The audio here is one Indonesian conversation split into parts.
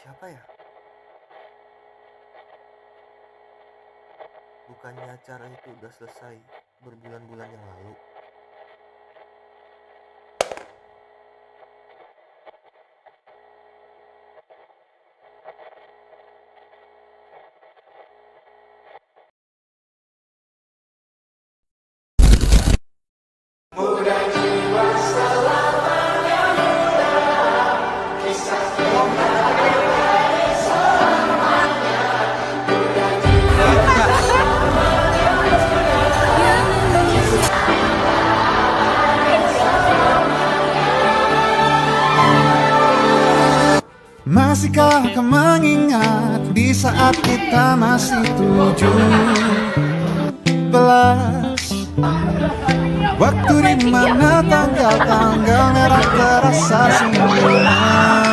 Siapa ya? Bukannya acara itu udah selesai berbulan-bulan yang lalu? Masihkah kau mengingat di saat kita masih 17? Waktu di mana tanggal-tanggal merah terasa meriah.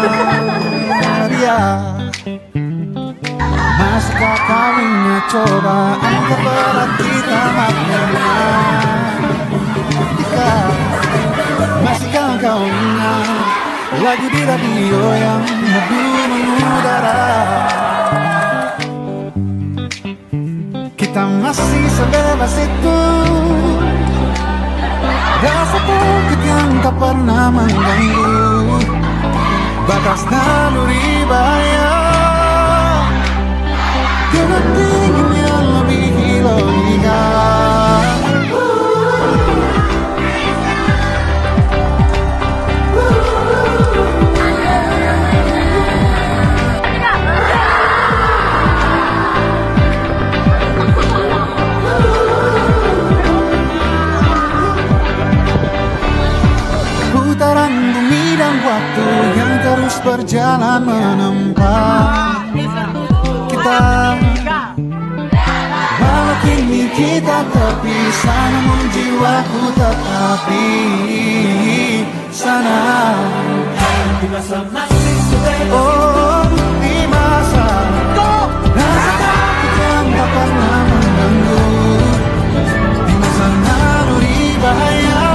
Masihkah kau ingat cobaan keberat kita matematika? Masihkah kau ingat lagu di radio yang merdu mengudara? Kita masih sebebas itu. Rasa takut yang tak pernah mengganggu batas naluri bahaya. Dengan dingin yang lebih logika. Putaran bumi dan waktu yang terus berjalan menempa kita. Walau kini kita terpisah, namun jiwaku tetap di sana. Oh, di masa rasa takut yang tak pernah mengganggu, di masa naluri bahaya.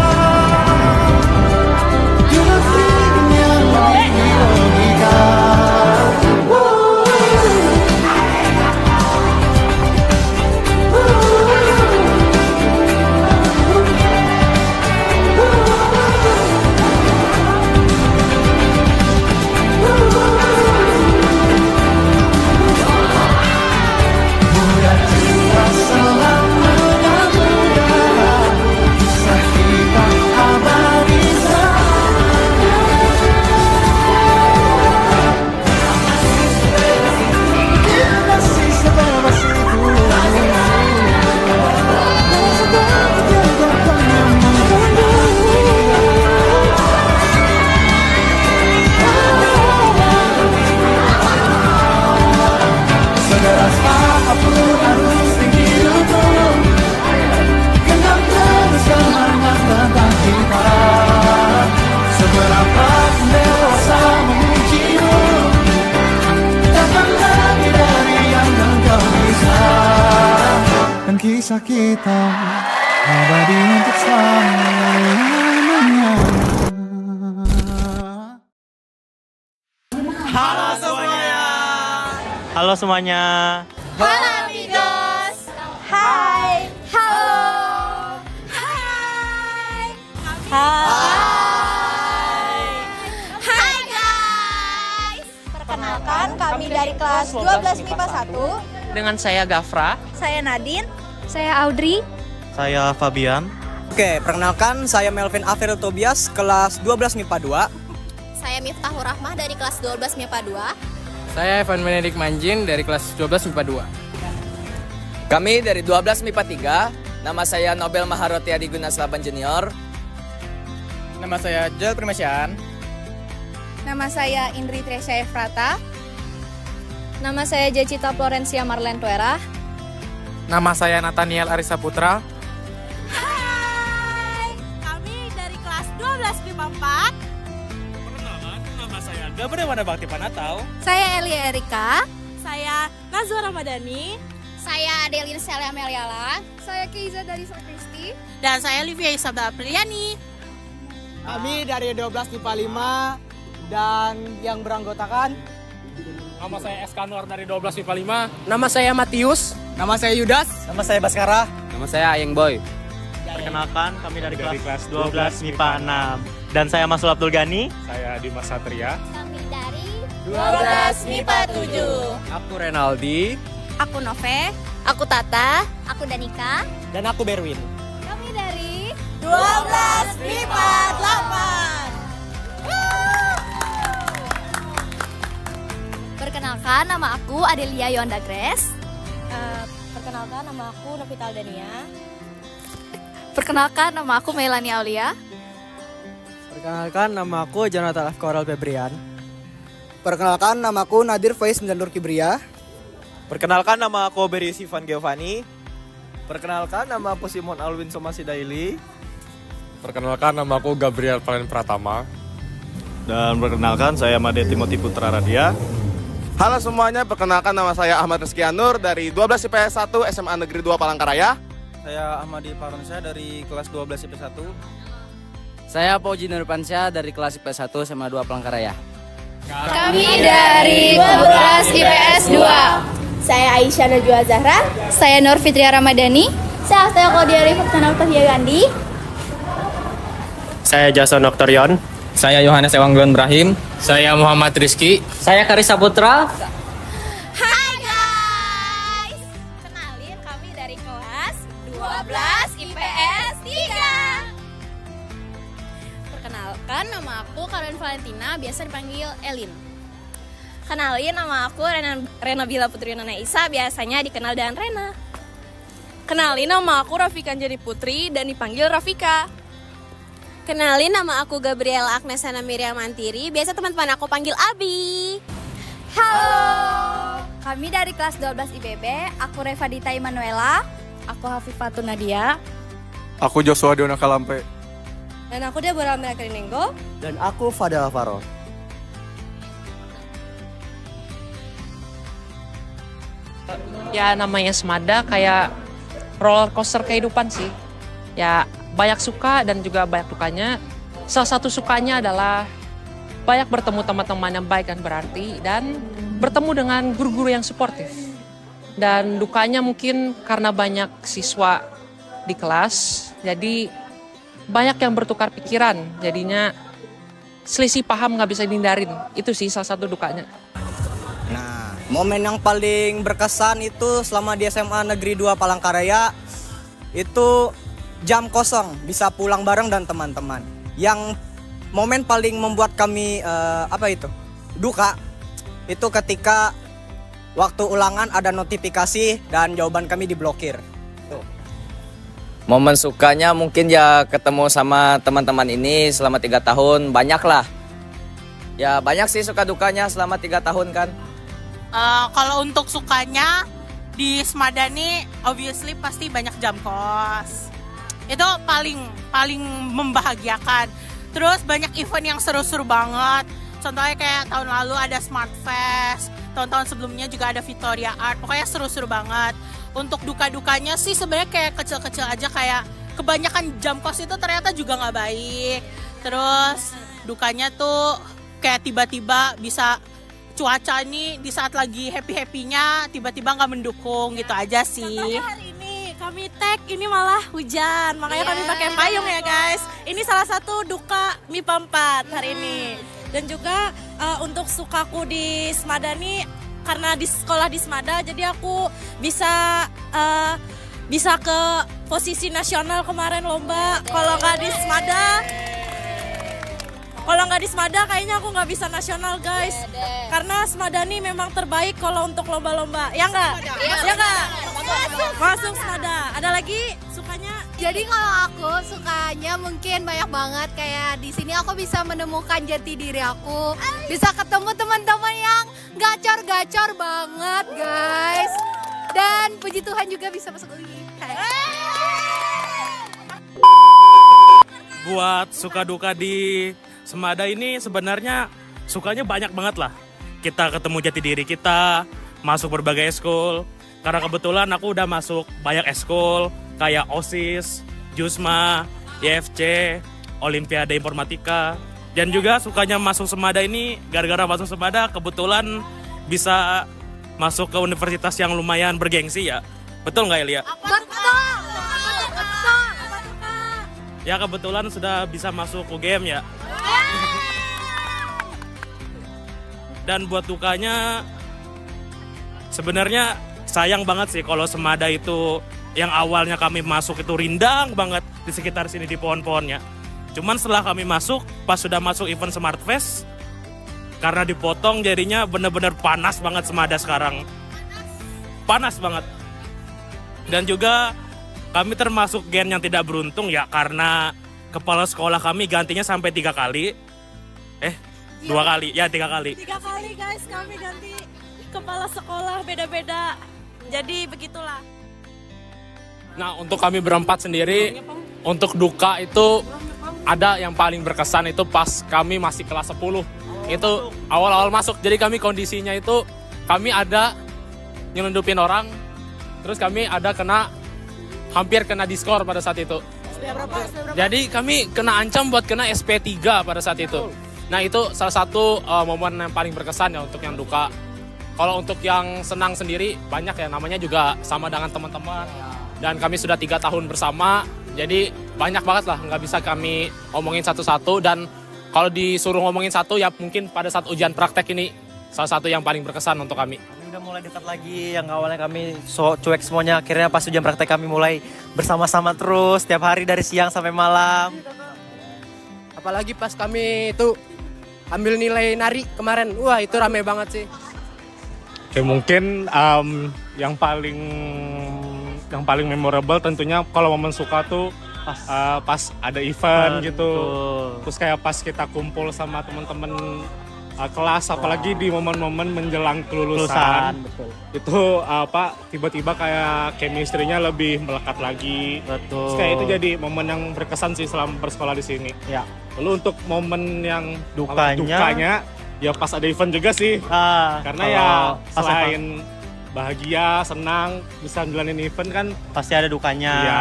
Kisah kita abadi untuk selamanya. Halo semuanya. Halo semuanya. Halo amigos. Hai. Halo. Hai. Hai. Hai guys. Perkenalkan kami dari kelas 12 MIPA 1. Dengan saya Gafra. Saya Nadine. Saya Audrey. Saya Fabian. Oke, perkenalkan saya Melvin Averil Tobias, kelas 12 MIPA 2. Saya Miftahur Rahmah dari kelas 12 MIPA 2. Saya Evan Benedik Manjin dari kelas 12 MIPA 2. Kami dari 12 MIPA 3. Nama saya Nobel Maharoti Adi Gunaslaban Junior. Nama saya Joel Primasian. Nama saya Indri Tresya Efrata. Nama saya Jacita Florencia Marlen Tuera. Nama saya Nathaniel Arisa Putra. Hai. Kami dari kelas 12 MIPA 4. Perkenalkan, nama saya Gabriel Wanda Bakti Panatau. Saya Elia Erika. Saya Nazwa Ramadhani. Saya Adelin Celia Meliala. Saya Keiza dari Sakristi. Dan saya Livia Isabel Apriliani. Kami dari 12 MIPA 5 dan yang beranggotakan Nama saya Eskanwar dari 12 MIPA 5. Nama saya Matius. Nama saya Yudas. Nama saya Baskara. Nama saya Ayeng Boy. Perkenalkan, kami dari kelas 12 MIPA 6. Dan saya Mas Abdul Ghani. Saya Dimas Satria. Kami dari 12 MIPA 7. Aku Renaldi. Aku Nove. Aku Tata, aku Danika. Dan aku Berwin. Kami dari 12 MIPA 8. Perkenalkan, nama aku Adelia Yonda Grace. Perkenalkan, nama aku Novita Aldania. Perkenalkan, nama aku Melanie Aulia. Perkenalkan, nama aku Jonathan Afkoral Febrian. Perkenalkan, namaku Nadir Faiz Menjandur Kibria. Perkenalkan, nama aku Beri Sivan Giovanni. Perkenalkan, nama aku Simon Alwin Somasi Daily. Perkenalkan, nama aku Gabriel Valen Pratama. Dan perkenalkan, saya Made Timothy Putra Radia. Halo semuanya, perkenalkan nama saya Ahmad Rizky Anur dari 12 IPS 1 SMA Negeri 2 Palangkaraya. Saya Ahmadi Paronsyah dari kelas 12 IPS 1. Saya Pauji Nurpansyah dari kelas IPS 1 SMA 2 Palangkaraya. Kami dari 12 IPS 2. Saya Aisyah Najwa Zahra. Saya Nur Fitria Ramadhani. Saya Astaya Klaudia Rifat Nautahia Gandhi. Saya Jason Oktorion. Saya Yohanes Ewanggon Ibrahim. Saya Muhammad Rizky. Saya Karisa Putra. Hai guys. Kenalin, kami dari kelas 12 IPS 3. Perkenalkan, nama aku Karen Valentina, biasa dipanggil Elin. Kenalin, nama aku Rena Bila Putri Nana Isa, biasanya dikenal dengan Rena. Kenalin, nama aku Rafika Anjani Putri dan dipanggil Rafika. Kenalin, nama aku Gabriela Agnesana Miriam Mantiri, biasa teman-teman aku panggil Abi. Halo, kami dari kelas 12 IBB, aku Reva Dita Emanuela. Aku Hafifatun Nadia. Aku Joshua Diona Kalampe. Dan aku Deborah Merakrinenggo. Dan aku Fadel Alvaro. Ya namanya Semada kayak roller coaster kehidupan sih. Ya banyak suka dan juga banyak dukanya. Salah satu sukanya adalah banyak bertemu teman-teman yang baik dan berarti. Dan bertemu dengan guru-guru yang suportif. Dan dukanya mungkin karena banyak siswa di kelas. Jadi banyak yang bertukar pikiran. Jadinya selisih paham nggak bisa dihindarin. Itu sih salah satu dukanya. Nah, momen yang paling berkesan itu selama di SMA Negeri 2 Palangkaraya itu jam kosong, bisa pulang bareng dan teman-teman. Yang momen paling membuat kami duka itu ketika waktu ulangan ada notifikasi dan jawaban kami diblokir. Tuh. Momen sukanya mungkin ya ketemu sama teman-teman ini selama 3 tahun, banyak lah. Ya banyak sih suka dukanya selama 3 tahun kan. Kalau untuk sukanya di Semada nih obviously pasti banyak jam kos. Itu paling membahagiakan. Terus banyak event yang seru-seru banget. Contohnya kayak tahun lalu ada Smart Fest. Tahun-tahun sebelumnya juga ada Victoria Art. Pokoknya seru-seru banget. Untuk duka-dukanya sih sebenarnya kayak kecil-kecil aja, kayak kebanyakan jam kos itu ternyata juga nggak baik. Terus dukanya tuh kayak tiba-tiba bisa cuaca nih di saat lagi happy-happynya tiba-tiba nggak mendukung gitu aja sih. Hari ini kami tag ini malah hujan, makanya kami pakai payung ya guys. Ini salah satu duka MIPA 4 hari ini. Dan juga untuk sukaku di Semada nih karena di sekolah di Semada, jadi aku bisa ke posisi nasional kemarin lomba. Kalau nggak di Semada kayaknya aku nggak bisa nasional guys. Karena Semada nih memang terbaik kalau untuk lomba-lomba. Ya nggak? Ya nggak? Masuk Semada. Ada lagi sukanya? Jadi kalau aku sukanya mungkin banyak banget, kayak di sini aku bisa menemukan jati diri aku. Bisa ketemu teman-teman yang gacor-gacor banget guys. Dan puji Tuhan juga bisa masuk UI. Buat suka duka di Semada ini sebenarnya sukanya banyak banget lah. Kita ketemu jati diri kita, masuk berbagai eskul. Karena kebetulan aku udah masuk banyak eskul kayak OSIS, JUSMA, YFC, Olimpiade Informatika. Dan juga sukanya masuk Semada ini gara-gara masuk Semada kebetulan bisa masuk ke universitas yang lumayan bergengsi ya. Betul nggak Elia? Betul. Ya kebetulan sudah bisa masuk UGM ya. Dan buat dukanya sebenarnya sayang banget sih kalau Semada itu yang awalnya kami masuk itu rindang banget di sekitar sini di pohon-pohonnya. Cuman setelah kami masuk, pas sudah masuk event Smart Fest, karena dipotong jadinya bener-bener panas banget Semada sekarang. Panas banget. Dan juga kami termasuk gen yang tidak beruntung ya, karena kepala sekolah kami gantinya sampai 3 kali. 2 kali, ya 3 kali. 3 kali guys, kami ganti kepala sekolah beda-beda. Jadi begitulah. Nah, untuk kami berempat sendiri, untuk duka itu ada yang paling berkesan itu pas kami masih kelas 10. Itu awal-awal masuk. Jadi kami kondisinya itu kami ada nyelundupin orang, terus kami ada hampir kena diskor pada saat itu. Jadi kami kena ancam buat kena SP3 pada saat itu. Nah, itu salah satu momen yang paling berkesan ya untuk yang duka. Kalau untuk yang senang sendiri banyak ya, namanya juga sama dengan teman-teman. Dan kami sudah 3 tahun bersama, jadi banyak banget lah, nggak bisa kami omongin satu-satu. Dan kalau disuruh ngomongin satu ya mungkin pada saat ujian praktek ini salah satu yang paling berkesan untuk kami. Udah mulai dekat lagi, yang awalnya kami cuek semuanya, akhirnya pas ujian praktek kami mulai bersama-sama terus tiap hari dari siang sampai malam. Apalagi pas kami itu ambil nilai nari kemarin, wah itu rame banget sih. Oke, mungkin yang paling memorable tentunya kalau momen suka tuh pas ada event gitu. Betul. Terus kayak pas kita kumpul sama teman-teman kelas, apalagi di momen-momen menjelang kelulusan. Betul. Itu tiba-tiba kayak chemistry-nya lebih melekat lagi. Betul. Terus kayak itu jadi momen yang berkesan sih selama bersekolah di sini. Ya. Lalu untuk momen yang dukanya ya pas ada event juga sih. Karena ya selain bahagia, senang bisa jalanin event kan pasti ada dukanya. Iya,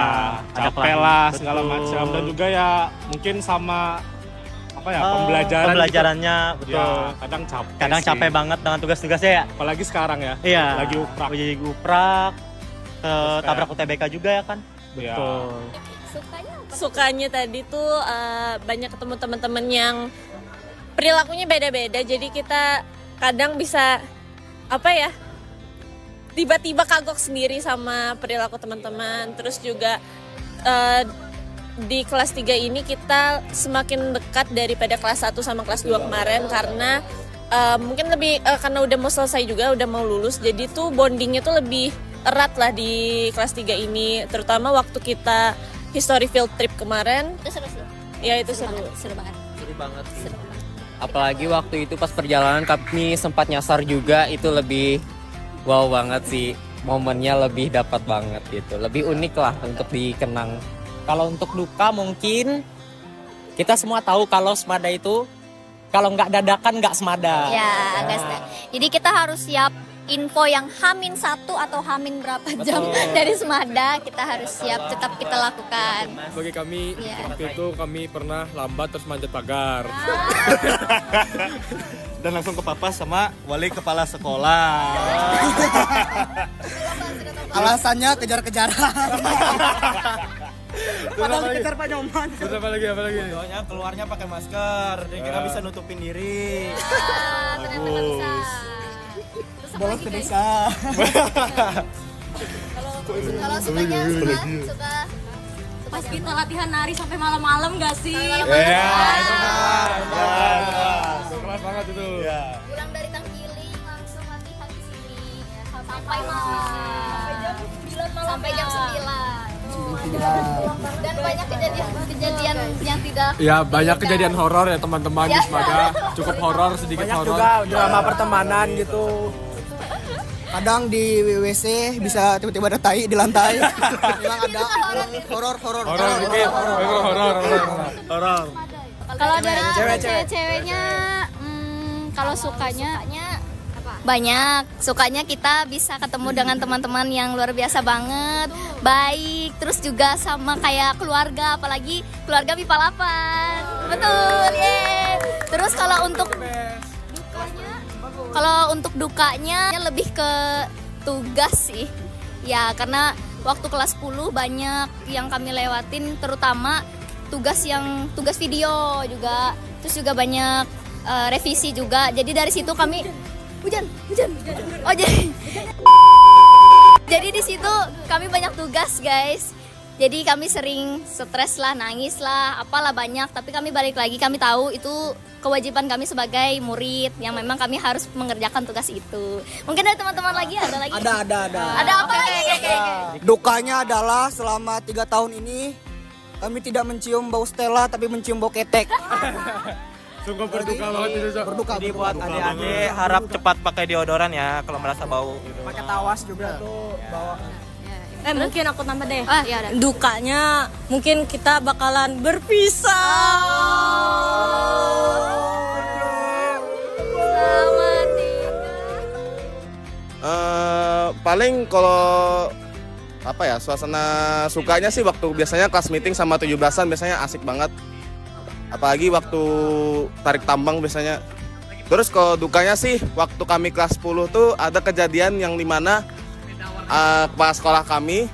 capek lah segala Betul. macam, dan juga ya mungkin sama pembelajarannya betul. Ya, kadang capek banget dengan tugas-tugasnya ya. Apalagi sekarang ya. Iya. Lagi uprak. Tabrak UTBK juga ya kan. Ya. Betul. Sukanya tadi tuh banyak ketemu teman-teman yang perilakunya beda-beda, jadi kita kadang bisa tiba-tiba kagok sendiri sama perilaku teman-teman. Terus juga di kelas 3 ini kita semakin dekat daripada kelas 1 sama kelas 2 kemarin, karena mungkin lebih karena udah mau selesai juga, udah mau lulus, jadi tuh bondingnya tuh lebih erat lah di kelas 3 ini, terutama waktu kita history field trip kemarin. Itu seru. Ya itu seru banget. Seru banget. Apalagi waktu itu pas perjalanan kami sempat nyasar juga, itu lebih wow banget sih, momennya lebih dapat banget gitu, lebih unik lah untuk dikenang. Kalau untuk duka mungkin kita semua tahu kalau Semada itu kalau nggak dadakan nggak Semada. Ya, guys. Jadi kita harus siap info yang H-1 atau H- berapa jam dari Semada, kita harus siap, tetap kita lakukan. Bagi kami, waktu itu kami pernah lambat terus manjat pagar. Dan langsung ke papa sama wali kepala sekolah. Alasannya kejar-kejaran. Padahal dikejar Pak Nyoman. Apa lagi? Soalnya keluarnya pakai masker, dan kita bisa nutupin diri. Bagus. Bolos ke desa. Kalau sukanya suka Pas kita latihan nari sampai malam-malam gak sih? Iya, kelas banget itu. Pulang dari Tangkiling langsung latihan di sini sampai malam. Sampai jam 9. Dan banyak kejadian yang tidak. Ya, banyak kejadian horor ya teman-teman di Semada. Cukup horor, sedikit banyak horor. juga drama pertemanan gitu. Kadang di WC bisa tiba-tiba ada tai di lantai. Memang ada horor. Kalau dari cewek-ceweknya, kalau sukanya banyak. Sukanya kita bisa ketemu dengan teman-teman yang luar biasa banget, baik. Terus juga sama kayak keluarga, apalagi keluarga MIPA 8. Betul, yeay. Terus kalau untuk Kalau untuk dukanya lebih ke tugas sih. Ya, karena waktu kelas 10 banyak yang kami lewatin, terutama tugas video juga. Terus juga banyak revisi juga. Jadi dari situ kami hujan. Oh, jadi di situ kami banyak tugas, guys. Jadi kami sering stres lah, nangis lah, apalah banyak. Tapi kami balik lagi, kami tahu itu kewajiban kami sebagai murid yang memang kami harus mengerjakan tugas itu. Mungkin ada teman-teman lagi, ada lagi? Ada. Ada apa lagi? Dukanya adalah selama 3 tahun ini kami tidak mencium bau Stella tapi mencium bau ketek. Sungguh berduka banget itu. Jadi buat adik-adik harap cepat pakai deodoran ya kalau merasa bau. Pakai tawas juga tuh bawa. Mungkin aku tambah deh. Ya, dukanya mungkin kita bakalan berpisah. Paling kalau suasana sukanya sih waktu biasanya kelas meeting sama 17-an biasanya asik banget. Apalagi waktu tarik tambang biasanya. Terus kalau dukanya sih waktu kami kelas 10 tuh ada kejadian yang dimana kepala sekolah kami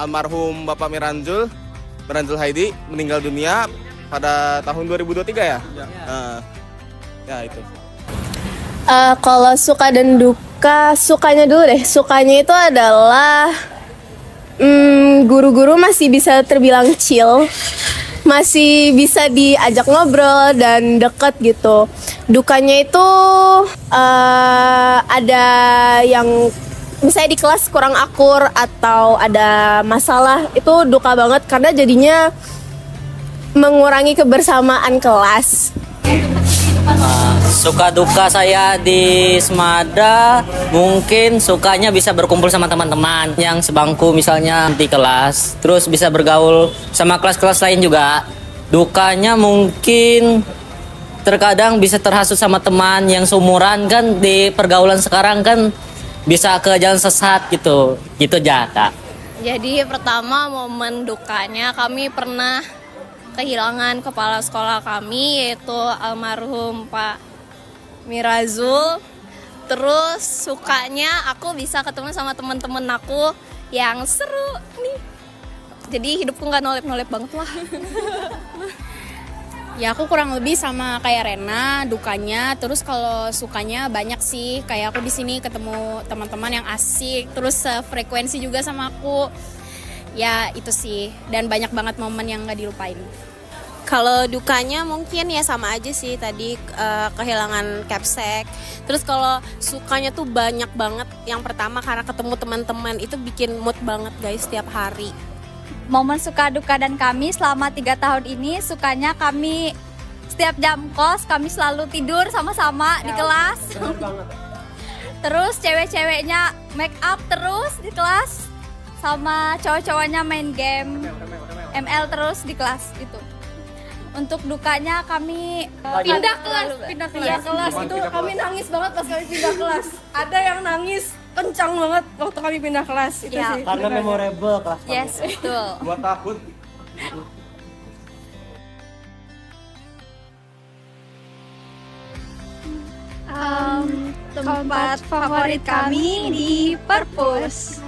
almarhum Bapak Miranjul Haidi meninggal dunia pada tahun 2023 ya. Ya itu. Kalau suka dan duka, sukanya dulu deh. Sukanya itu adalah guru-guru masih bisa terbilang chill, masih bisa diajak ngobrol dan deket gitu. Dukanya itu ada yang misalnya di kelas kurang akur atau ada masalah, itu duka banget karena jadinya mengurangi kebersamaan kelas. Suka duka saya di Semada, mungkin sukanya bisa berkumpul sama teman-teman yang sebangku misalnya di kelas, terus bisa bergaul sama kelas-kelas lain juga. Dukanya mungkin terkadang bisa terhasut sama teman yang seumuran kan, di pergaulan sekarang kan bisa ke jalan sesat gitu aja, Kak. Jadi pertama momen dukanya kami pernah kehilangan kepala sekolah kami, yaitu almarhum Pak Mirazul. Terus sukanya aku bisa ketemu sama teman-teman aku yang seru nih. Jadi hidupku nggak nolep-nolep banget lah. Ya aku kurang lebih sama kayak Rena, dukanya. Terus kalau sukanya banyak sih, kayak aku di sini ketemu teman-teman yang asik, terus frekuensi juga sama aku. Ya itu sih, dan banyak banget momen yang gak dilupain. Kalau dukanya mungkin ya sama aja sih tadi, kehilangan Capsek. Terus kalau sukanya tuh banyak banget. Yang pertama karena ketemu teman-teman itu bikin mood banget guys setiap hari. Momen suka duka dan kami selama 3 tahun ini, sukanya kami setiap jam kos kami selalu tidur sama-sama di kelas. Terus cewek-ceweknya make up terus di kelas, sama cowok-cowoknya main game ML terus di kelas itu. Untuk dukanya kami pindah kelas itu kami nangis banget pas kami pindah kelas. Ada yang nangis kencang banget waktu kami pindah kelas itu ya, sih. Karena memorable kelas. Yes, betul. 2 tahun. Tempat favorit kami di Perpus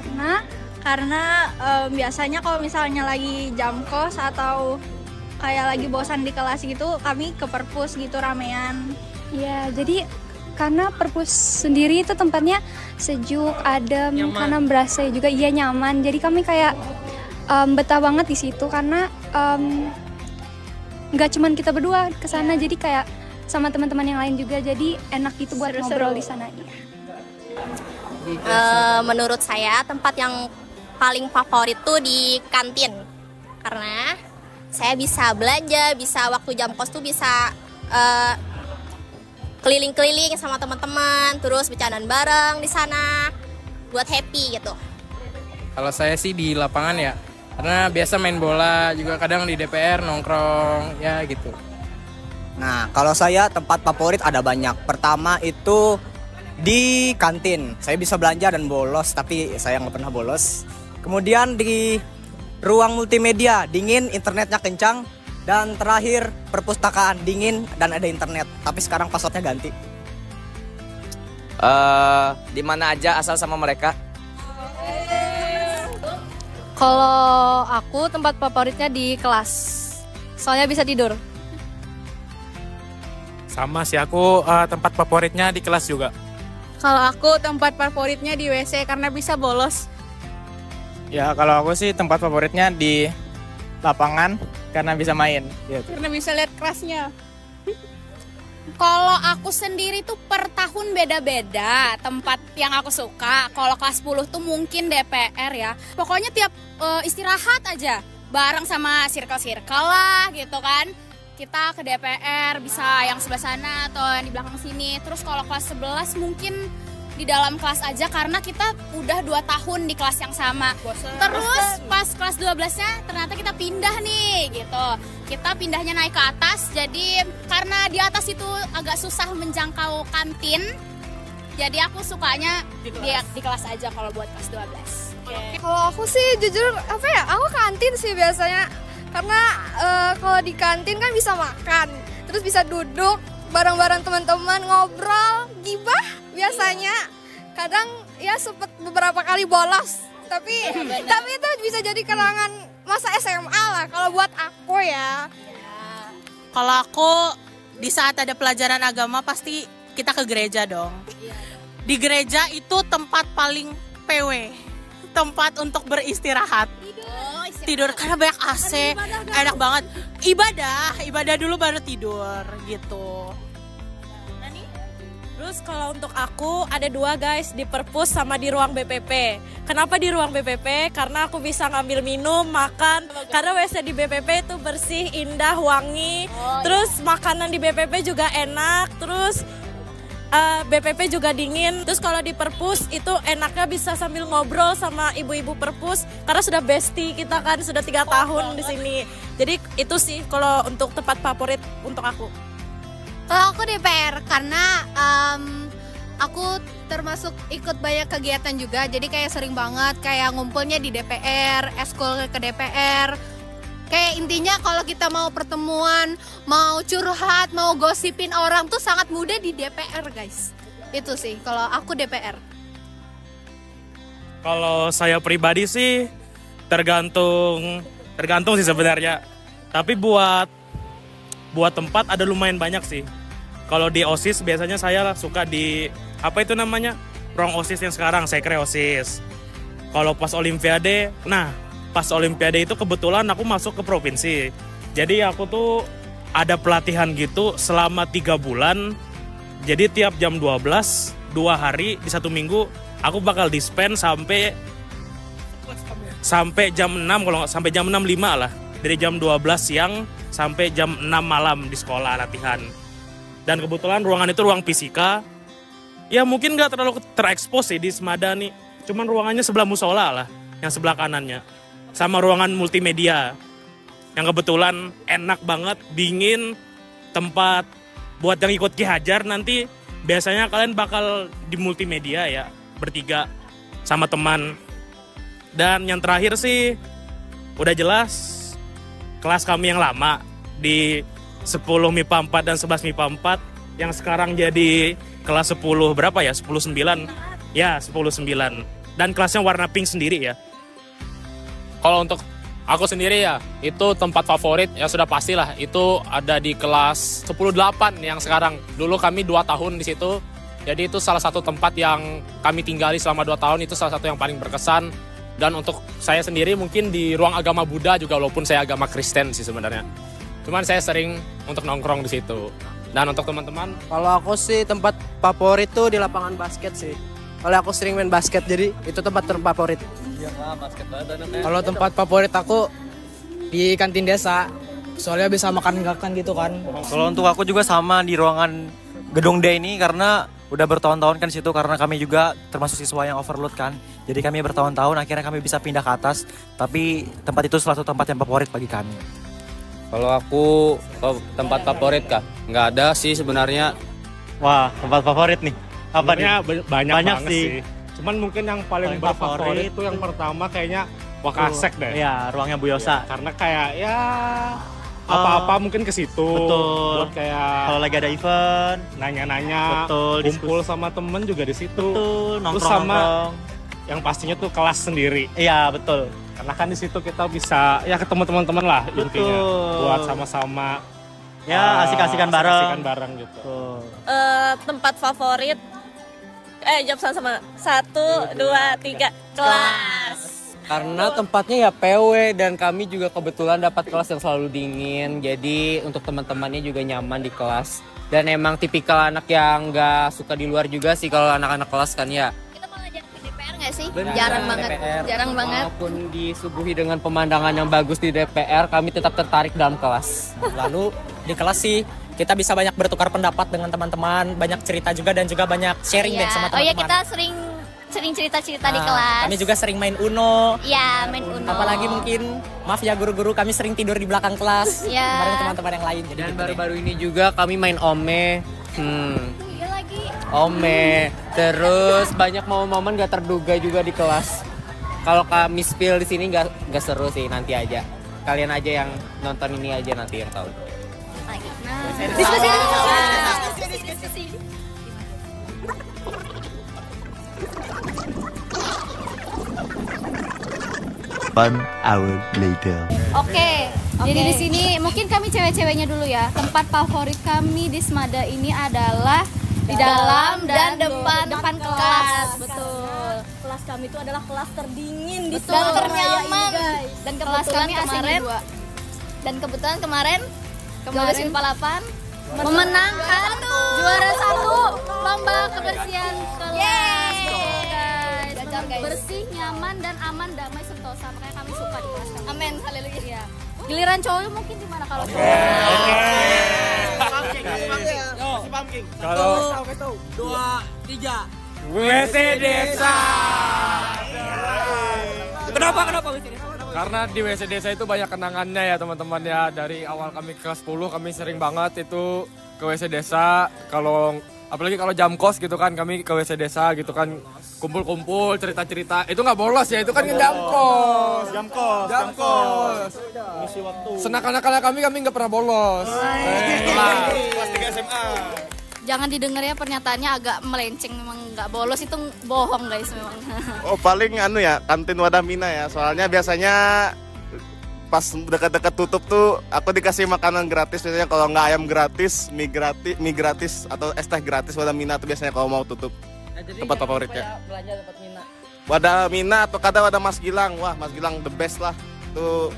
karena biasanya kalau misalnya lagi jam kos atau kayak lagi bosan di kelas gitu, kami ke Perpus gitu ramean. Ya, jadi karena Perpus sendiri itu tempatnya sejuk, adem, karena berasa juga nyaman. Jadi kami kayak betah banget di situ karena nggak cuman kita berdua ke sana, jadi kayak sama teman-teman yang lain juga. Jadi enak gitu buat ngobrol di sana. Menurut saya tempat yang paling favorit tuh di kantin, karena saya bisa belanja, bisa waktu jam kos tuh bisa keliling-keliling sama teman-teman, terus bercandaan bareng di sana buat happy gitu. Kalau saya sih di lapangan ya, karena biasa main bola, juga kadang di DPR nongkrong ya gitu. Nah, kalau saya tempat favorit ada banyak. Pertama itu di kantin. Saya bisa belanja dan bolos, tapi saya nggak pernah bolos. Kemudian di ruang multimedia, dingin, internetnya kencang. Dan terakhir perpustakaan, dingin dan ada internet. Tapi sekarang passwordnya ganti. Di mana aja asal sama mereka. Kalau aku tempat favoritnya di kelas, soalnya bisa tidur. Sama sih, aku tempat favoritnya di kelas juga. Kalau aku tempat favoritnya di WC karena bisa bolos. Ya kalau aku sih tempat favoritnya di lapangan karena bisa main. Karena bisa lihat kelasnya. Kalau aku sendiri tuh per tahun beda-beda tempat yang aku suka. Kalau kelas 10 tuh mungkin DPR ya. Pokoknya tiap istirahat aja bareng sama circle-circle lah gitu kan. Kita ke DPR bisa yang sebelah sana atau yang di belakang sini. Terus kalau kelas 11 mungkin di dalam kelas aja karena kita udah 2 tahun di kelas yang sama. Terus pas kelas 12-nya ternyata kita pindah nih gitu. Kita pindahnya naik ke atas, jadi karena di atas itu agak susah menjangkau kantin. Jadi aku sukanya di kelas aja kalau buat kelas 12. Kalau aku sih jujur aku kantin sih biasanya. Karena kalau di kantin kan bisa makan, terus bisa duduk bareng-bareng teman-teman ngobrol, gibah biasanya. Kadang ya sempet beberapa kali bolos, tapi itu bisa jadi kenangan masa SMA lah kalau buat aku ya. Kalau aku di saat ada pelajaran agama pasti kita ke gereja dong. Di gereja itu tempat paling PW, tempat untuk beristirahat. Tidur karena banyak AC, enak banget. Ibadah dulu baru tidur gitu. Terus kalau untuk aku ada 2 guys, di perpus sama di ruang BPP. Kenapa di ruang BPP? Karena aku bisa ngambil minum, makan. Karena WC di BPP itu bersih, indah, wangi. Terus makanan di BPP juga enak. Terus BPP juga dingin. Terus kalau di perpus itu enaknya bisa sambil ngobrol sama ibu-ibu perpus. Karena sudah bestie kita kan, sudah 3 tahun di sini. Jadi itu sih kalau untuk tempat favorit untuk aku. Kalau aku DPR karena aku termasuk ikut banyak kegiatan juga, jadi kayak sering banget kayak ngumpulnya di DPR, eskul ke DPR. Kayak intinya kalau kita mau pertemuan, mau curhat, mau gosipin orang tuh sangat mudah di DPR guys. Itu sih kalau aku DPR. Kalau saya pribadi sih tergantung sih sebenarnya. Tapi buat tempat ada lumayan banyak sih. Kalau di OSIS biasanya saya suka di ruang OSIS yang sekarang, sekre OSIS. Kalau pas Olimpiade, pas Olimpiade itu kebetulan aku masuk ke provinsi. Jadi aku tuh ada pelatihan gitu selama 3 bulan. Jadi tiap jam 12, 2 hari di 1 minggu aku bakal dispen sampai jam 6 sampai jam 6.05 lah. Dari jam 12 siang sampai jam 6 malam di sekolah latihan. Dan kebetulan ruangan itu ruang fisika. Ya mungkin gak terlalu terekspos sih di Semada nih. Cuman ruangannya sebelah musola lah, yang sebelah kanannya. Sama ruangan multimedia. Yang kebetulan enak banget, dingin, tempat buat yang ikut Ki Hajar nanti. Biasanya kalian bakal di multimedia ya, bertiga sama teman. Dan yang terakhir sih, udah jelas kelas kami yang lama di 10 MIPA 4 dan 11 MIPA 4 yang sekarang jadi kelas 10 berapa ya? 10-9. Ya, 10-9. Dan kelasnya warna pink sendiri ya. Kalau untuk aku sendiri ya, itu tempat favorit ya sudah pastilah. Itu ada di kelas 10-8 yang sekarang. Dulu kami 2 tahun di situ. Jadi itu salah satu tempat yang kami tinggali selama 2 tahun. Itu salah satu yang paling berkesan. Dan untuk saya sendiri mungkin di ruang agama Buddha juga, walaupun saya agama Kristen sih sebenarnya. Cuman saya sering untuk nongkrong di situ. Dan untuk teman-teman, Kalau aku sih tempat favorit tuh di lapangan basket sih. Kalau aku sering main basket, jadi itu tempat terfavorit. Iya basket banget anaknya. Kalau tempat favorit aku di kantin desa, soalnya bisa makan gitu kan. Kalau untuk aku juga sama di ruangan gedung D ini karena udah bertahun-tahun kan di situ, karena kami juga termasuk siswa yang overload kan. Jadi kami bertahun-tahun akhirnya kami bisa pindah ke atas, tapi tempat itu salah satu tempat yang favorit bagi kami. Kalau aku tempat favorit kah? Nggak ada sih sebenarnya. Wah, tempat favorit nih. Apa nih? Banyak banget sih. sih. Cuman mungkin yang paling berfavorit itu yang pertama kayaknya Wakasek deh. Iya, ruangnya Bu Yosa. Ya, karena kayak ya apa-apa mungkin ke situ. Betul. Buat kayak Kalau lagi ada event, nanya-nanya, betul, kumpul sama temen juga di situ. betul, Terus sama nongkrong. yang pastinya tuh kelas sendiri. Iya, betul. Karena kan di situ kita bisa ya ketemu teman-teman lah intinya. Buat sama-sama Ya, asik-asikan bareng. Asik-asikan bareng gitu. Tempat favorit jawab sama 1, 2, 3 kelas. Karena tempatnya ya PW dan kami juga kebetulan dapat kelas yang selalu dingin. Jadi untuk teman-temannya juga nyaman di kelas. Dan emang tipikal anak yang nggak suka di luar juga sih kalau anak-anak kelas kan ya. Kita malah jarang di DPR nggak sih? Benar, Jarang banget. DPR. Jarang banget. Walaupun disuguhi dengan pemandangan yang bagus di DPR, kami tetap tertarik dalam kelas. Lalu di kelas sih kita bisa banyak bertukar pendapat dengan teman-teman, banyak cerita juga dan juga banyak sharing deh sama Oh iya, teman-teman. kita sering cerita-cerita di kelas. Kami juga sering main Uno. Iya, main Uno. Apalagi mungkin, maaf ya guru-guru, kami sering tidur di belakang kelas Iya. bareng teman-teman yang lain. Jadi Dan gitu baru-baru ini juga kami main Ome. Iya lagi. Ome. Terus banyak momen-momen gak terduga juga di kelas. Kalau kami spill di sini gak seru sih, nanti aja. Kalian aja yang nonton ini aja nanti yang tahu. Diskusi. One hour later. Oke. Jadi di sini mungkin kami cewek-ceweknya dulu ya. Tempat favorit kami di Smada ini adalah di dalam dan depan kelas. Betul. Kelas kami itu adalah kelas terdingin di Dan ternyaman. Dan kelas kami kemarin dan kebetulan kemarin Garuda 48 memenangkan juara 1 lomba kebersihan kelas. guys. Bersih, nyaman dan aman, damai, sentosa. Makanya kami suka di kelas kami. Amin, haleluya. Giliran cowok mungkin gimana kalau cowok? Kalau 2, 3. WC Desa. Kenapa WC Desa? Karena di WC Desa itu banyak kenangannya ya teman-teman ya. Dari awal kami kelas 10 kami sering banget itu ke WC Desa. Apalagi kalau jam kos gitu kan kami ke WC Desa gitu kan. Kumpul-kumpul cerita-cerita. Itu nggak bolos ya, itu kan jam kos. Jam kos. Ngisi waktu. Senakal-nakalnya kami nggak pernah bolos. Kelas 3 SMA. Jangan didengar ya, pernyataannya agak melenceng, memang nggak bolos itu bohong guys memang. Oh paling ya kantin Wadamina ya. Soalnya biasanya pas dekat-dekat tutup tuh aku dikasih makanan gratis. Biasanya kalau nggak ayam gratis, mie gratis atau es teh gratis Wadamina tuh biasanya kalau mau tutup. Tempat favoritnya. Wadamina atau kadang ada Mas Gilang. Wah Mas Gilang the best lah. Tuh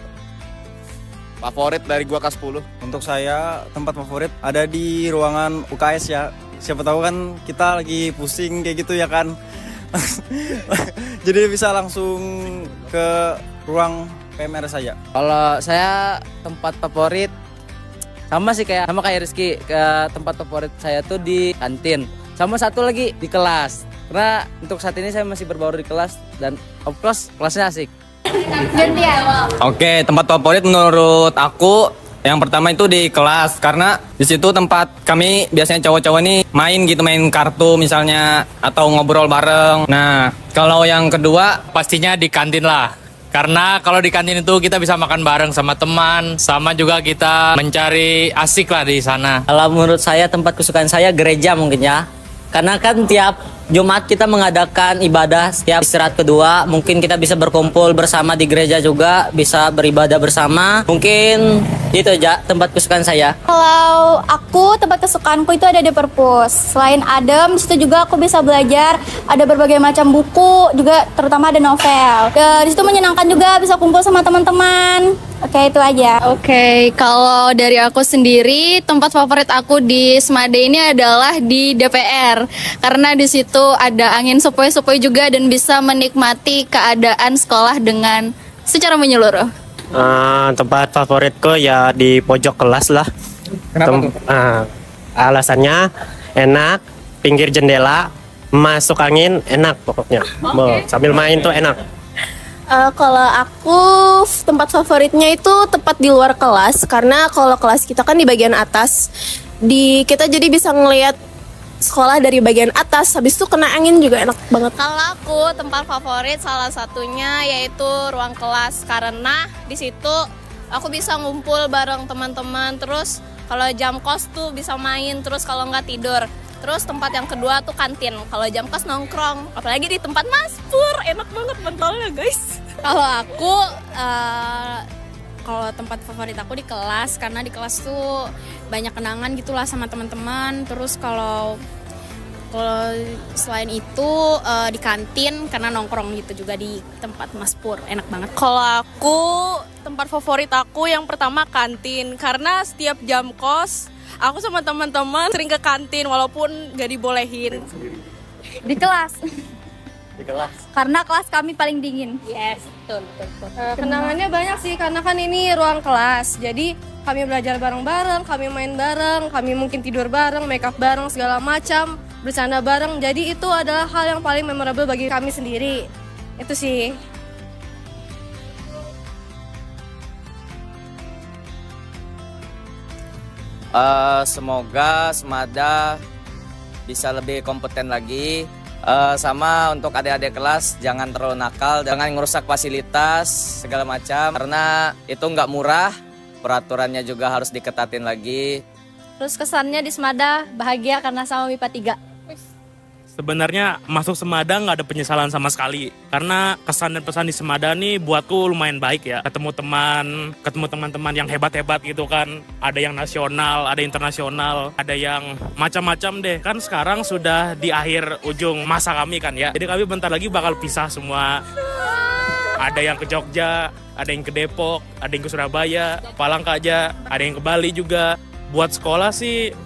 favorit dari gua kelas 10. Untuk saya tempat favorit ada di ruangan UKS ya. Siapa tahu kan kita lagi pusing kayak gitu ya kan. Jadi bisa langsung ke ruang PMR saja. Kalau saya tempat favorit sama kayak Rizky, tempat favorit saya tuh di kantin. Sama satu lagi di kelas. Karena untuk saat ini saya masih berbaur di kelas dan of course kelasnya asik. Oke, tempat favorit menurut aku yang pertama itu di kelas karena di situ tempat kami biasanya cowok-cowok nih main kartu misalnya atau ngobrol bareng. Nah, kalau yang kedua pastinya di kantin lah. Karena kalau di kantin itu kita bisa makan bareng sama teman, sama juga kita mencari asik lah di sana. Kalau menurut saya tempat kesukaan saya gereja mungkin ya. Karena kan tiap Jumat kita mengadakan ibadah, setiap istirahat kedua mungkin kita bisa berkumpul bersama di gereja juga, bisa beribadah bersama. Mungkin itu aja tempat kesukaan saya. Kalau aku, tempat kesukaanku itu ada di perpus. Selain adem, di situ juga aku bisa belajar. Ada berbagai macam buku, juga terutama ada novel. Di situ menyenangkan juga, bisa kumpul sama teman-teman. Oke, itu aja. Oke, kalau dari aku sendiri, tempat favorit aku di Smada ini adalah di DPR. Karena di situ ada angin sepoi-sepoi juga dan bisa menikmati keadaan sekolah dengan secara menyeluruh. Tempat favoritku ya di pojok kelas lah. Kenapa tuh? Alasannya enak, pinggir jendela, masuk angin enak pokoknya. Sambil main tuh enak. Kalau aku tempat favoritnya itu tempat di luar kelas karena kalau kelas kita kan di bagian atas, kita jadi bisa ngelihat sekolah dari bagian atas, habis itu kena angin juga enak banget. Kalau aku tempat favorit salah satunya yaitu ruang kelas karena di situ aku bisa ngumpul bareng teman-teman. Terus kalau jam kos tuh bisa main, terus kalau nggak tidur. Terus tempat yang kedua tuh kantin. Kalau jam kos nongkrong, apalagi di tempat Mas Pur, enak banget mentolnya guys. Kalau aku, kalau tempat favorit aku di kelas, karena di kelas tuh banyak kenangan gitulah sama teman-teman. Terus kalau selain itu di kantin, karena nongkrong gitu juga di tempat Mas Pur, enak banget. Kalau aku, tempat favorit aku yang pertama kantin, karena setiap jam kos aku sama teman-teman sering ke kantin walaupun gak dibolehin. Di kelas. Di kelas. Karena kelas kami paling dingin. Yes, betul. Kenangannya banyak sih, karena kan ini ruang kelas. Jadi kami belajar bareng-bareng, kami main bareng, kami mungkin tidur bareng, make up bareng, segala macam, bercanda bareng. Jadi itu adalah hal yang paling memorable bagi kami sendiri. Itu sih. Semoga Semada bisa lebih kompeten lagi. Sama untuk adik-adik kelas, jangan terlalu nakal, jangan ngerusak fasilitas segala macam, karena itu nggak murah, peraturannya juga harus diketatin lagi. Terus kesannya di Semada bahagia karena sama MIPA 3. Sebenarnya masuk Semada nggak ada penyesalan sama sekali. Karena kesan dan pesan di Semada nih buatku lumayan baik ya. Ketemu teman-teman yang hebat-hebat gitu kan. Ada yang nasional, ada internasional, ada yang macam-macam deh. Kan sekarang sudah di akhir ujung masa kami kan ya. Jadi kami bentar lagi bakal pisah semua. Ada yang ke Jogja, ada yang ke Depok, ada yang ke Surabaya, Palangkaraya, ada yang ke Bali juga. Buat sekolah sih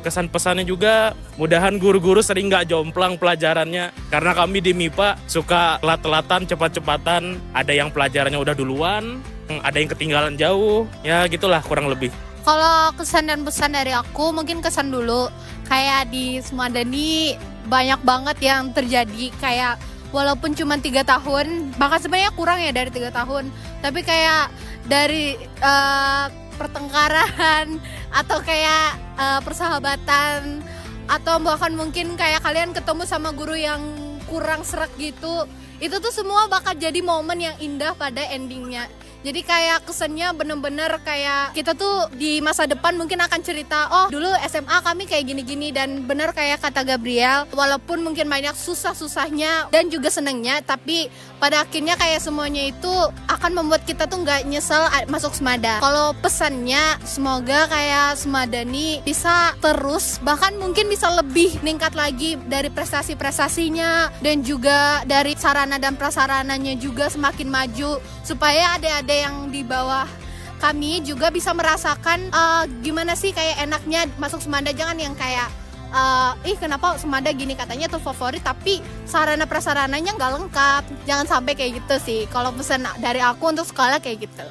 kesan pesannya juga mudahan guru-guru sering nggak jomplang pelajarannya, karena kami di MIPA suka telat-telatan, cepat-cepatan, ada yang pelajarannya udah duluan, ada yang ketinggalan jauh, ya gitulah kurang lebih. Kalau kesan dan pesan dari aku, mungkin kesan dulu, kayak di Semada ini banyak banget yang terjadi, kayak walaupun cuma 3 tahun, bahkan sebenarnya kurang ya dari 3 tahun, tapi kayak dari pertengkaran atau kayak persahabatan, atau bahkan mungkin kayak kalian ketemu sama guru yang kurang serak gitu, itu tuh semua bakal jadi momen yang indah pada endingnya. Jadi kayak kesannya bener-bener kayak kita tuh di masa depan mungkin akan cerita, oh dulu SMA kami kayak gini-gini, dan bener kayak kata Gabriel, walaupun mungkin banyak susah-susahnya dan juga senengnya, tapi pada akhirnya kayak semuanya itu akan membuat kita tuh nggak nyesel masuk Semada. Kalau pesannya, semoga kayak Semada nih bisa terus, bahkan mungkin bisa lebih meningkat lagi dari prestasi-prestasinya, dan juga dari sarana dan prasarananya juga semakin maju, supaya adik-adik yang di bawah kami juga bisa merasakan gimana sih kayak enaknya masuk Semada. Jangan yang kayak kenapa Semada gini, katanya tuh favorit tapi sarana prasarananya nggak lengkap. Jangan sampai kayak gitu sih. Kalau pesan dari aku untuk sekolah kayak gitu.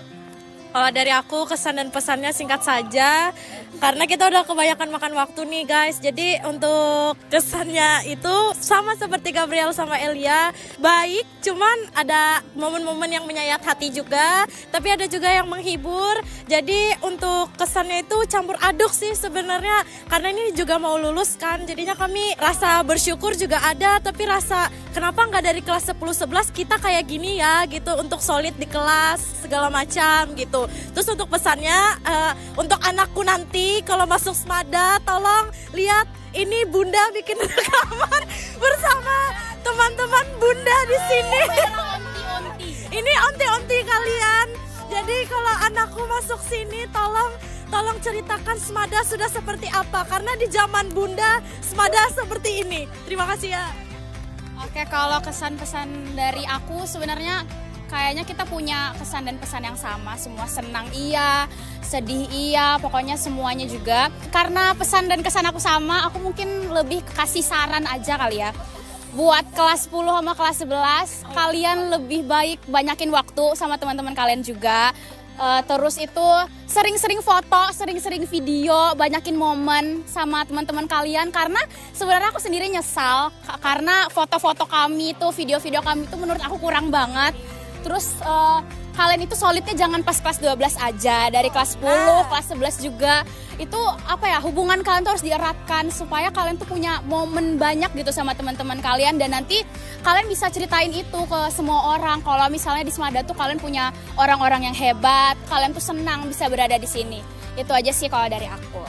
Kalau dari aku kesan dan pesannya singkat saja, karena kita udah kebanyakan makan waktu nih guys. Jadi untuk kesannya itu sama seperti Gabriel sama Elia, baik, cuman ada momen-momen yang menyayat hati juga, tapi ada juga yang menghibur. Jadi untuk kesannya itu campur aduk sih sebenarnya, karena ini juga mau lulus kan, jadinya kami rasa bersyukur juga ada, tapi rasa kenapa nggak dari kelas 10-11 kita kayak gini ya gitu, untuk solid di kelas segala macam gitu. Terus untuk pesannya, untuk anakku nanti kalau masuk Semada, tolong lihat ini Bunda bikin rekaman bersama teman-teman Bunda di sini. Ini onti-onti kalian. Jadi kalau anakku masuk sini, tolong ceritakan Semada sudah seperti apa, karena di zaman Bunda Semada seperti ini. Terima kasih ya. Oke, kalau kesan-pesan dari aku sebenarnya kayaknya kita punya kesan dan pesan yang sama. Semua senang iya, sedih iya, pokoknya semuanya juga. Karena pesan dan kesan aku sama, aku mungkin lebih kasih saran aja kali ya. Buat kelas 10 sama kelas 11, kalian lebih baik banyakin waktu sama teman-teman kalian juga. Terus itu sering-sering foto, sering-sering video, banyakin momen sama teman-teman kalian. Karena sebenarnya aku sendiri nyesal, karena foto-foto kami tuh, video-video kami tuh menurut aku kurang banget. Terus kalian itu solidnya jangan pas kelas 12 aja, dari kelas 10, kelas 11 juga. itu apa ya, hubungan kalian tuh harus dieratkan supaya kalian tuh punya momen banyak gitu sama teman-teman kalian, dan nanti kalian bisa ceritain itu ke semua orang kalau misalnya di Semada tuh kalian punya orang-orang yang hebat, kalian tuh senang bisa berada di sini. Itu aja sih kalau dari aku.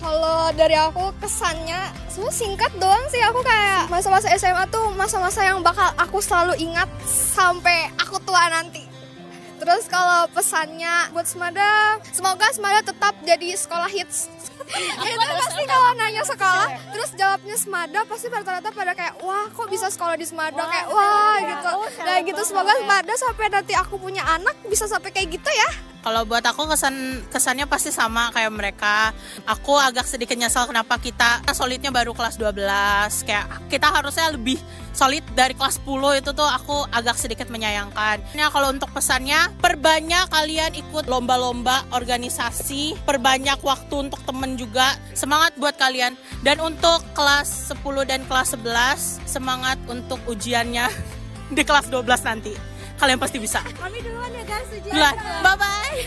Kalau dari aku kesannya sebenarnya singkat doang sih. Aku kayak masa-masa SMA tuh masa-masa yang bakal aku selalu ingat sampai aku tua nanti. Terus kalau pesannya buat Semada, semoga Semada tetap jadi sekolah hits. Itu pasti kalau nanya sekolah, terus jawabnya Semada, pasti rata-rata pada kayak, wah kok bisa sekolah di Semada, kayak wah gitu. Nah gitu, semoga Semada sampai nanti aku punya anak bisa sampai kayak gitu ya. Kalau buat aku kesannya pasti sama kayak mereka. Aku agak sedikit nyesel kenapa kita solidnya baru kelas 12. Kayak kita harusnya lebih solid dari kelas 10, itu tuh aku agak sedikit menyayangkan. Nah, kalau untuk pesannya, perbanyak kalian ikut lomba-lomba organisasi, perbanyak waktu untuk temen juga. Semangat buat kalian. Dan untuk kelas 10 dan kelas 11, semangat untuk ujiannya di kelas 12 nanti. Kalian pasti bisa. Kami duluan ya guys, ujian. Duluan. Bye-bye.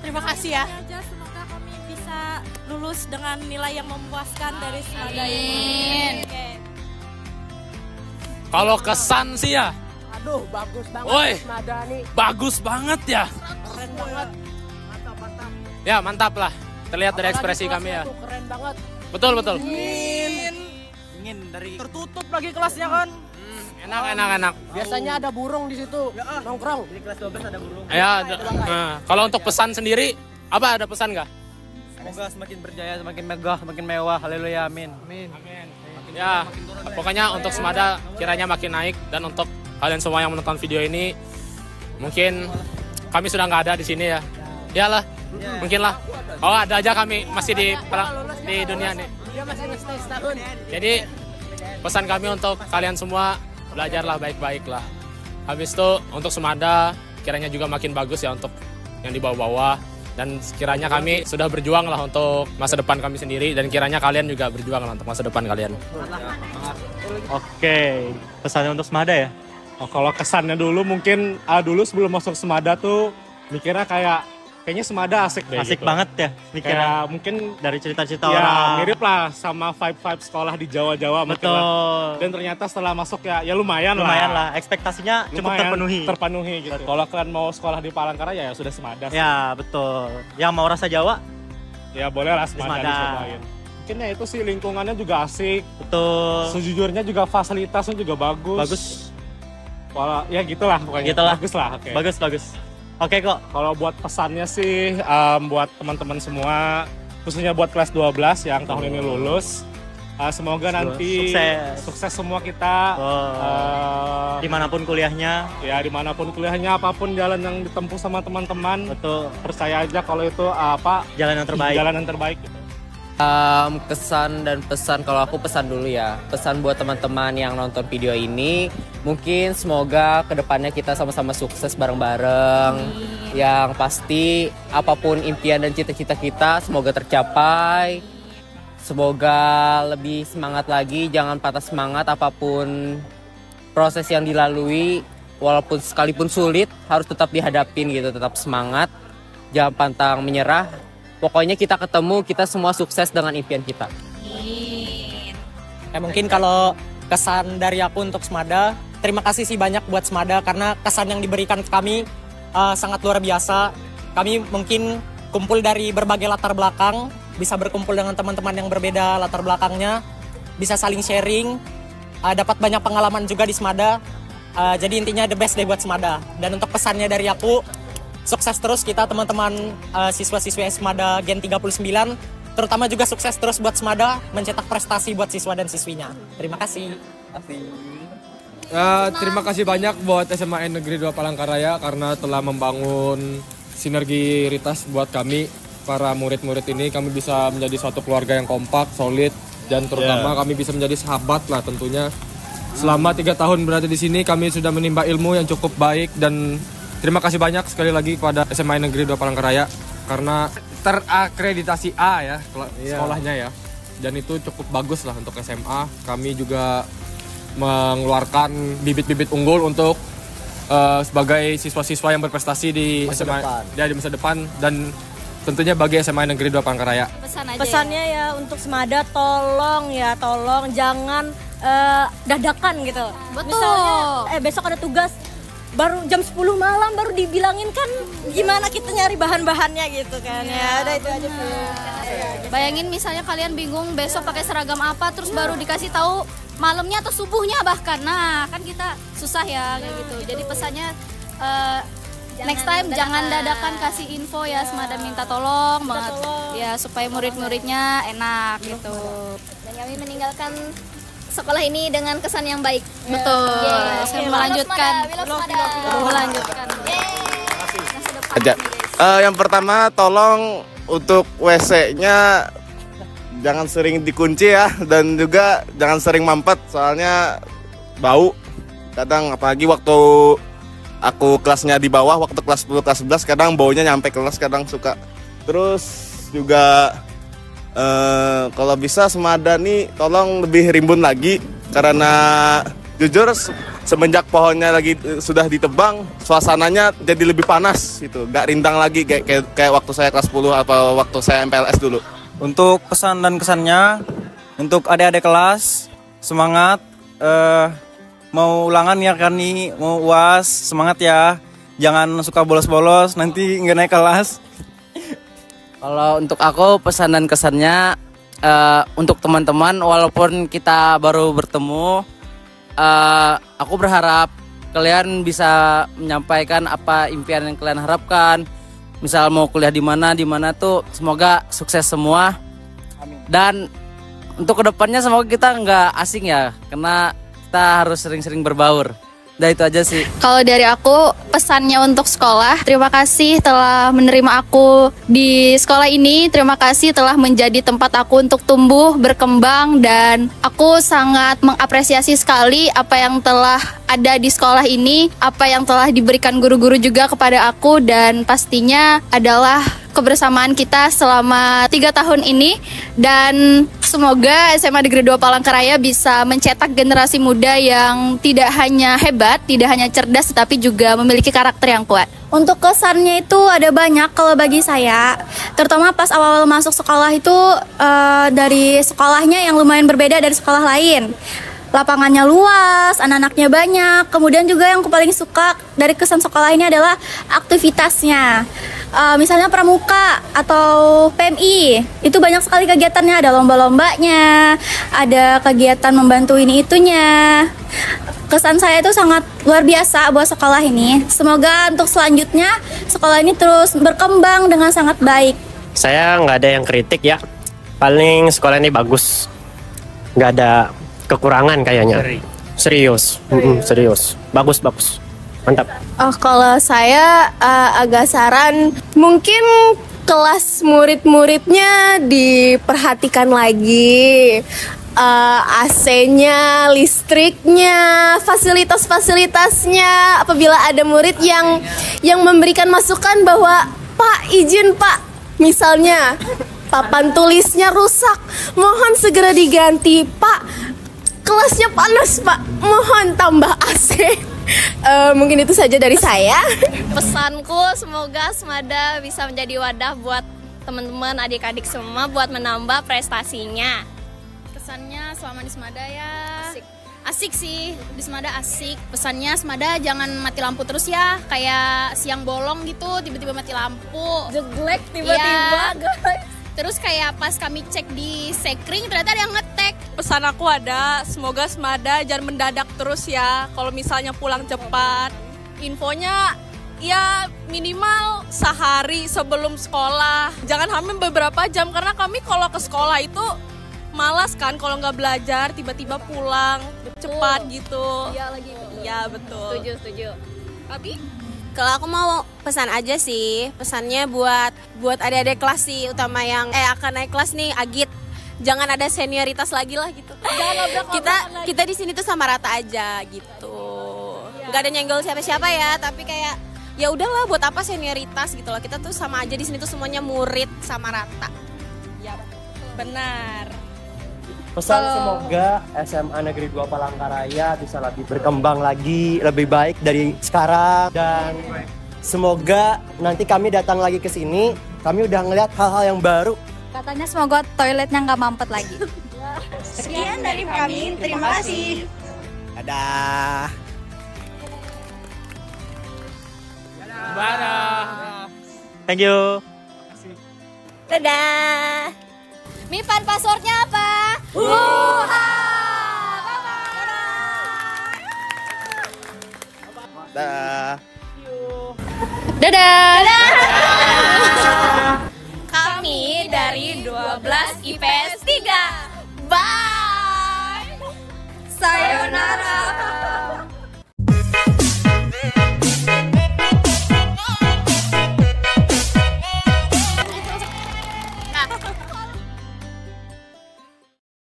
Terima kasih ya. Semoga kami bisa lulus dengan nilai yang memuaskan dari Semada ini. Amin. Oke. Kalau kesan sih ya, Aduh, bagus banget woi, Semada nih. bagus banget ya. Keren banget. Mantap. Ya mantap lah, terlihat dari ekspresi Apalagi kami ya. kelasnya tuh keren banget. Betul. Ingin dari tertutup lagi kelasnya kan. Enak. Biasanya ada burung di situ. Nongkrong. Di kelas 12 ada burung. Ya, kalau untuk pesan sendiri, apa ada pesan nggak? Semoga semakin berjaya, semakin megah, semakin mewah. Haleluya, amin. Ya, pokoknya untuk Semada kiranya makin naik, dan untuk kalian semua yang menonton video ini, mungkin kami sudah nggak ada di sini ya. Iyalah, mungkin lah. Oh, ada aja, kami masih di dunia nih. Dia masih stay setahun. Jadi pesan kami untuk kalian semua, belajarlah baik-baik lah. Habis itu untuk Semada kiranya juga makin bagus ya untuk yang di bawah-bawah. Dan kiranya kami sudah berjuang lah untuk masa depan kami sendiri, dan kiranya kalian juga berjuang lah untuk masa depan kalian. Oke, pesannya untuk Semada ya? Oh, kalau kesannya dulu mungkin dulu sebelum masuk Semada tuh mikirnya kayaknya Semada asik deh. Asik gitu. banget ya mikirnya. Kayak mungkin dari cerita-cerita ya, orang. mirip lah sama vibe sekolah di Jawa-Jawa. Betul. Dan ternyata setelah masuk ya lumayan lah. Ekspektasinya cukup terpenuhi gitu. Kalau kalian mau sekolah di Palangkaraya ya sudah Semada. Ya betul. Yang mau rasa Jawa? Ya boleh lah Semada dicobain. Mungkin ya itu sih, lingkungannya juga asik. Betul. Sejujurnya juga fasilitasnya juga bagus. Walau ya gitulah pokoknya. Bagus lah. Okay. Bagus. Oke kok. Kalau buat pesannya sih buat teman-teman semua, khususnya buat kelas 12 yang tahun ini lulus, semoga nanti sukses semua kita. Dimanapun kuliahnya. Ya dimanapun kuliahnya, apapun jalan yang ditempuh sama teman-teman. Betul. Percaya aja kalau itu jalan yang terbaik. Jalan yang terbaik. Gitu. Kesan dan pesan, kalau aku pesan dulu ya. Pesan buat teman-teman yang nonton video ini, mungkin semoga kedepannya kita sama-sama sukses bareng-bareng. Yang pasti apapun impian dan cita-cita kita semoga tercapai. Semoga lebih semangat lagi, jangan patah semangat apapun proses yang dilalui. Walaupun sekalipun sulit harus tetap dihadapin gitu, tetap semangat. Jangan pantang menyerah. Pokoknya kita ketemu, kita semua sukses dengan impian kita. Mungkin kalau kesan dari aku untuk Semada, terima kasih sih banyak buat Semada karena kesan yang diberikan ke kami sangat luar biasa. Kami mungkin kumpul dari berbagai latar belakang, bisa berkumpul dengan teman-teman yang berbeda latar belakangnya, bisa saling sharing, dapat banyak pengalaman juga di Semada. Jadi intinya the best deh buat Semada. Dan untuk pesannya dari aku, sukses terus kita teman-teman siswa-siswi Semada Gen 39, terutama juga sukses terus buat Semada mencetak prestasi buat siswa dan siswinya. Terima kasih. Terima kasih banyak buat SMA Negeri 2 Palangkaraya karena telah membangun sinergitas buat kami para murid-murid ini. Kami bisa menjadi suatu keluarga yang kompak, solid, dan terutama kami bisa menjadi sahabat lah tentunya. Selama 3 tahun berada di sini kami sudah menimba ilmu yang cukup baik, dan terima kasih banyak sekali lagi kepada SMA Negeri 2 Palangkaraya karena terakreditasi A ya sekolahnya ya. Dan itu cukup bagus lah untuk SMA. Kami juga mengeluarkan bibit-bibit unggul untuk sebagai siswa-siswa yang berprestasi di SMA di masa depan. Dan tentunya bagi SMA Negeri 2 Palangkaraya. Pesannya ya untuk Semada, tolong jangan dadakan gitu. Betul. Misalnya besok ada tugas baru jam 10 malam baru dibilangin kan gimana kita nyari bahan-bahannya gitu kan. Ya udah itu aja sih. Bayangin misalnya kalian bingung besok pakai seragam apa, terus baru dikasih tahu malamnya atau subuhnya bahkan. Nah, kan kita susah ya kayak gitu. Jadi pesannya next time jangan dadakan kasih info ya, Semada minta tolong banget ya supaya murid-muridnya enak gitu. Dan kami meninggalkan sekolah ini dengan kesan yang baik. Betul. Saya melanjutkan. Yang pertama tolong untuk WC-nya jangan sering dikunci ya, dan juga jangan sering mampet soalnya bau. Kadang apalagi waktu aku kelasnya di bawah, waktu kelas 10, kelas 11 kadang baunya nyampe kelas, kadang suka. Terus juga kalau bisa Semada nih tolong lebih rimbun lagi, karena jujur semenjak pohonnya lagi sudah ditebang, suasananya jadi lebih panas gitu, gak rindang lagi kayak waktu saya kelas 10 atau waktu saya MPLS dulu. Untuk pesan dan kesannya, untuk adik-adik kelas, semangat, mau ulangan ya kan nih, mau UAS, semangat ya. Jangan suka bolos-bolos, nanti nggak naik kelas. Kalau untuk aku pesan dan kesannya untuk teman-teman, walaupun kita baru bertemu, aku berharap kalian bisa menyampaikan apa impian yang kalian harapkan. Misal mau kuliah di mana tuh semoga sukses semua. Dan untuk kedepannya semoga kita nggak asing ya, karena kita harus sering-sering berbaur. Udah itu aja sih. Kalau dari aku pesannya untuk sekolah, terima kasih telah menerima aku di sekolah ini. Terima kasih telah menjadi tempat aku untuk tumbuh, berkembang, dan aku sangat mengapresiasi sekali apa yang telah ada di sekolah ini, apa yang telah diberikan guru-guru juga kepada aku, dan pastinya adalah kebersamaan kita selama 3 tahun ini. Dan semoga SMA Negeri 2 Palangkaraya bisa mencetak generasi muda yang tidak hanya hebat, tidak hanya cerdas, tetapi juga memiliki karakter yang kuat. Untuk kesannya itu ada banyak kalau bagi saya, terutama pas awal-awal masuk sekolah itu dari sekolahnya yang lumayan berbeda dari sekolah lain. Lapangannya luas, anak-anaknya banyak. Kemudian juga yang aku paling suka dari kesan sekolah ini adalah aktivitasnya. Misalnya pramuka atau PMI, itu banyak sekali kegiatannya. Ada lomba-lombanya, ada kegiatan membantu ini itunya. Kesan saya itu sangat luar biasa buat sekolah ini. Semoga untuk selanjutnya sekolah ini terus berkembang dengan sangat baik. Saya nggak ada yang kritik ya. Paling sekolah ini bagus. Nggak ada kekurangan kayaknya. Serius. Serius. Bagus. Mantap. Kalau saya agak saran, mungkin kelas murid-muridnya diperhatikan lagi. AC-nya, listriknya, fasilitas-fasilitasnya. Apabila ada murid yang memberikan masukan bahwa Pak izin Pak, misalnya papan tulisnya rusak, mohon segera diganti. Pak, kelasnya panas Pak, mohon tambah AC. Mungkin itu saja dari saya. Pesanku semoga Semada bisa menjadi wadah buat teman-teman adik-adik semua buat menambah prestasinya. Pesannya selama di Semada ya asik sih, di Semada asik. Pesannya Semada jangan mati lampu terus ya, kayak siang bolong gitu tiba-tiba mati lampu, jelek tiba-tiba guys. Terus kayak pas kami cek di Sekring ternyata ada yang ngetek. Pesan aku ada, semoga Semada jangan mendadak terus ya. Kalau misalnya pulang cepat, infonya ya minimal sehari sebelum sekolah. Jangan hamil beberapa jam, karena kami kalau ke sekolah itu malas kan kalau nggak belajar, tiba-tiba pulang cepat gitu. Iya lagi. Iya betul. Setuju. Tapi kalau aku mau pesan aja sih, pesannya buat adik-adik kelas sih, utama yang akan naik kelas nih, Agit. Jangan ada senioritas lagi lah gitu. Kita di sini tuh sama rata aja gitu. Nggak ada nyenggol siapa-siapa ya, tapi kayak ya udahlah, buat apa senioritas gitu loh. Kita tuh sama aja di sini tuh semuanya murid sama rata. Ya benar. Pesan semoga SMA Negeri 2 Palangkaraya bisa lebih berkembang lagi, lebih baik dari sekarang, dan semoga nanti kami datang lagi ke sini Kami udah ngeliat hal-hal yang baru. Katanya semoga toiletnya nggak mampet lagi. Sekian dari kami, terima kasih. Dadah. Thank you. Dadah. Mipan passwordnya apa? Dah. Dadah. Kami dari 12 IPS 3. Bye. Sayonara.